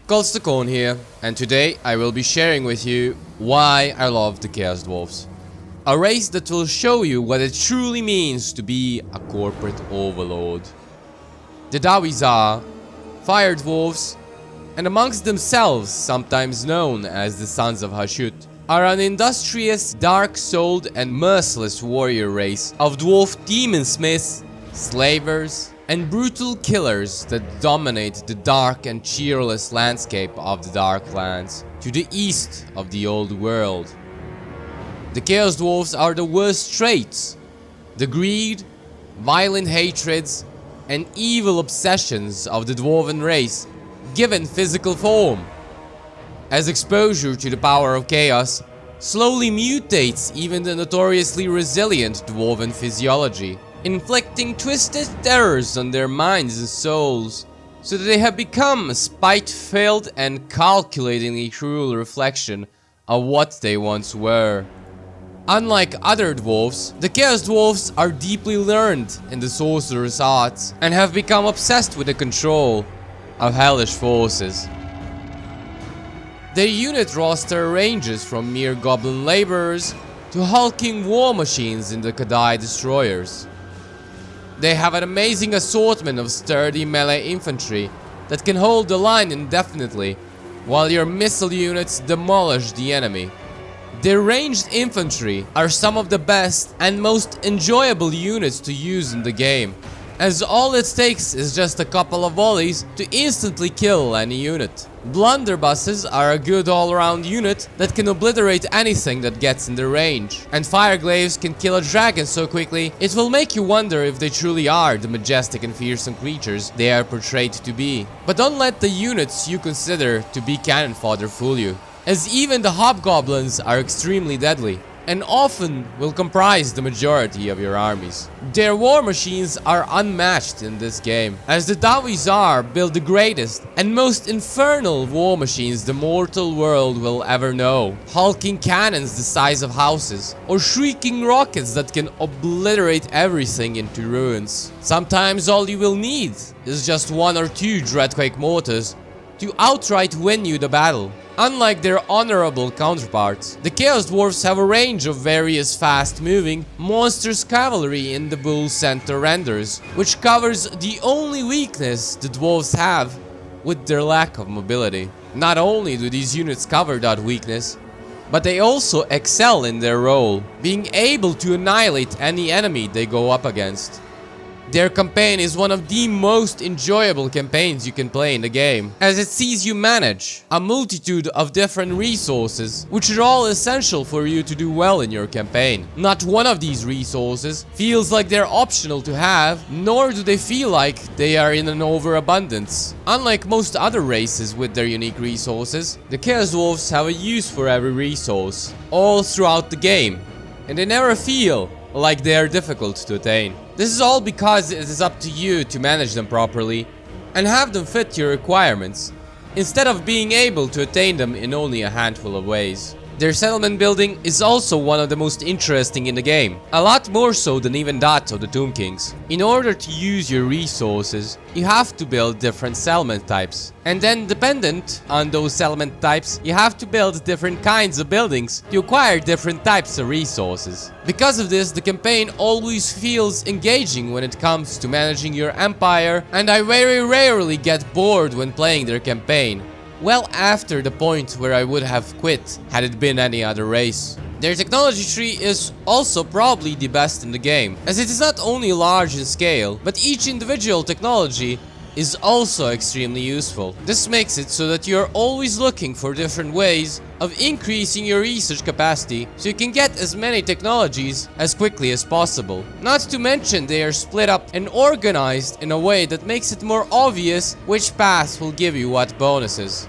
Khorne here, and today I will be sharing with you why I love the Chaos Dwarfs. A race that will show you what it truly means to be a corporate overlord. The Dawi-Zharr, Fire-Dwarfs, and amongst themselves sometimes known as the Sons of Hashut, are an industrious, dark-souled and merciless warrior race of Dwarf Daemonsmiths, slavers, and brutal killers that dominate the dark and cheerless landscape of the Darklands to the east of the Old World. The Chaos Dwarfs are the worst traits, the greed, violent hatreds, and evil obsessions of the Dwarven race given physical form, as exposure to the power of chaos slowly mutates even the notoriously resilient Dwarven physiology, inflicting twisted terrors on their minds and souls, so that they have become a spite-filled and calculatingly cruel reflection of what they once were. Unlike other dwarfs, the Chaos Dwarfs are deeply learned in the sorcerer's arts and have become obsessed with the control of hellish forces. Their unit roster ranges from mere goblin laborers to hulking war machines in the Kadai destroyers. They have an amazing assortment of sturdy melee infantry that can hold the line indefinitely, while your missile units demolish the enemy. Their ranged infantry are some of the best and most enjoyable units to use in the game, as all it takes is just a couple of volleys to instantly kill any unit. Blunderbusses are a good all-around unit that can obliterate anything that gets in their range, and Fireglaves can kill a dragon so quickly it will make you wonder if they truly are the majestic and fearsome creatures they are portrayed to be. But don't let the units you consider to be cannon fodder fool you, as even the hobgoblins are extremely deadly and often will comprise the majority of your armies. Their war machines are unmatched in this game, as the Dawi-Zharr build the greatest and most infernal war machines the mortal world will ever know, hulking cannons the size of houses, or shrieking rockets that can obliterate everything into ruins. Sometimes all you will need is just one or two Dreadquake mortars to outright win you the battle. Unlike their honorable counterparts, the Chaos Dwarfs have a range of various fast-moving, monstrous cavalry in the Bull Center renders, which covers the only weakness the Dwarfs have with their lack of mobility. Not only do these units cover that weakness, but they also excel in their role, being able to annihilate any enemy they go up against. Their campaign is one of the most enjoyable campaigns you can play in the game, as it sees you manage a multitude of different resources, which are all essential for you to do well in your campaign. Not one of these resources feels like they're optional to have, nor do they feel like they are in an overabundance. Unlike most other races with their unique resources, the Chaos Dwarfs have a use for every resource, all throughout the game, and they never feel like they are difficult to attain. This is all because it is up to you to manage them properly and have them fit your requirements, instead of being able to attain them in only a handful of ways. Their settlement building is also one of the most interesting in the game, a lot more so than even that of the Tomb Kings. In order to use your resources, you have to build different settlement types, and then dependent on those settlement types, you have to build different kinds of buildings to acquire different types of resources. Because of this, the campaign always feels engaging when it comes to managing your empire, and I very rarely get bored when playing their campaign. Well after the point where I would have quit had it been any other race. Their technology tree is also probably the best in the game, as it is not only large in scale, but each individual technology is also extremely useful. This makes it so that you're always looking for different ways of increasing your research capacity so you can get as many technologies as quickly as possible. Not to mention they are split up and organized in a way that makes it more obvious which path will give you what bonuses.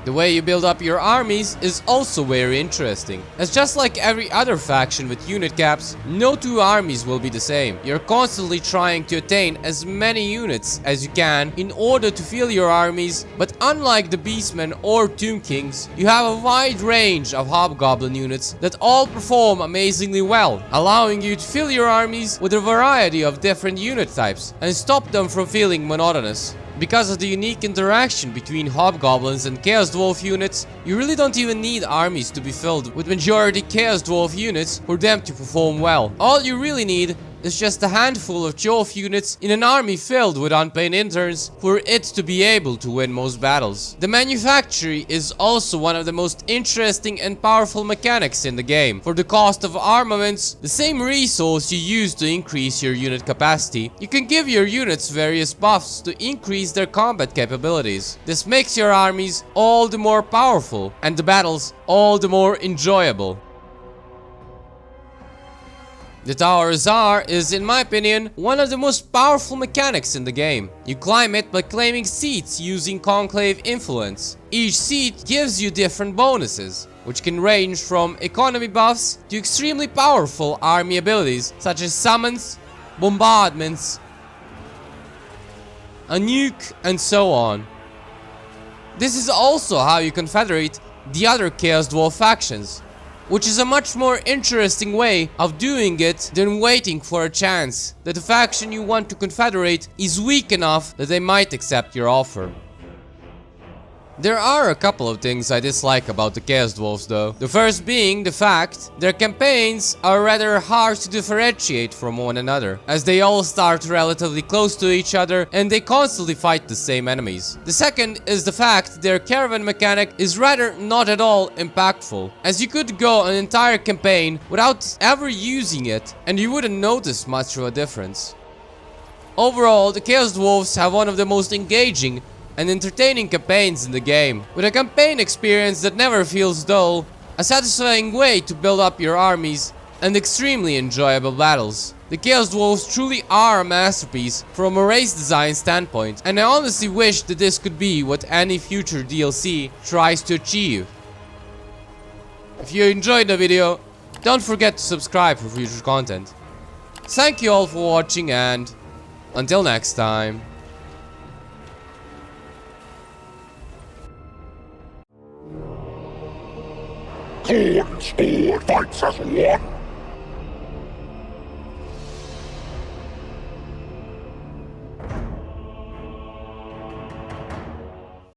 The way you build up your armies is also very interesting, as just like every other faction with unit caps, no two armies will be the same. You're constantly trying to attain as many units as you can in order to fill your armies, but unlike the Beastmen or Tomb Kings, you have a wide range of Hobgoblin units that all perform amazingly well, allowing you to fill your armies with a variety of different unit types and stop them from feeling monotonous. Because of the unique interaction between Hobgoblins and Chaos Dwarf units, you really don't even need armies to be filled with majority Chaos Dwarf units for them to perform well. All you really need is just a handful of Dwarf units in an army filled with unpaid interns for it to be able to win most battles. The manufactory is also one of the most interesting and powerful mechanics in the game. For the cost of armaments, the same resource you use to increase your unit capacity, you can give your units various buffs to increase their combat capabilities. This makes your armies all the more powerful and the battles all the more enjoyable. The Tower of Zharr is, in my opinion, one of the most powerful mechanics in the game. You climb it by claiming seats using conclave influence. Each seat gives you different bonuses, which can range from economy buffs to extremely powerful army abilities such as summons, bombardments, a nuke, and so on. This is also how you confederate the other Chaos Dwarf factions, which is a much more interesting way of doing it than waiting for a chance that the faction you want to confederate is weak enough that they might accept your offer. There are a couple of things I dislike about the Chaos Dwarfs though. The first being the fact their campaigns are rather hard to differentiate from one another, as they all start relatively close to each other and they constantly fight the same enemies. The second is the fact their caravan mechanic is rather not at all impactful, as you could go an entire campaign without ever using it and you wouldn't notice much of a difference. Overall, the Chaos Dwarfs have one of the most engaging and entertaining campaigns in the game, with a campaign experience that never feels dull, a satisfying way to build up your armies, and extremely enjoyable battles. The Chaos Dwarfs truly are a masterpiece from a race design standpoint, and I honestly wish that this could be what any future DLC tries to achieve. If you enjoyed the video, don't forget to subscribe for future content. Thank you all for watching, and until next time. Khorne's horde fights as one.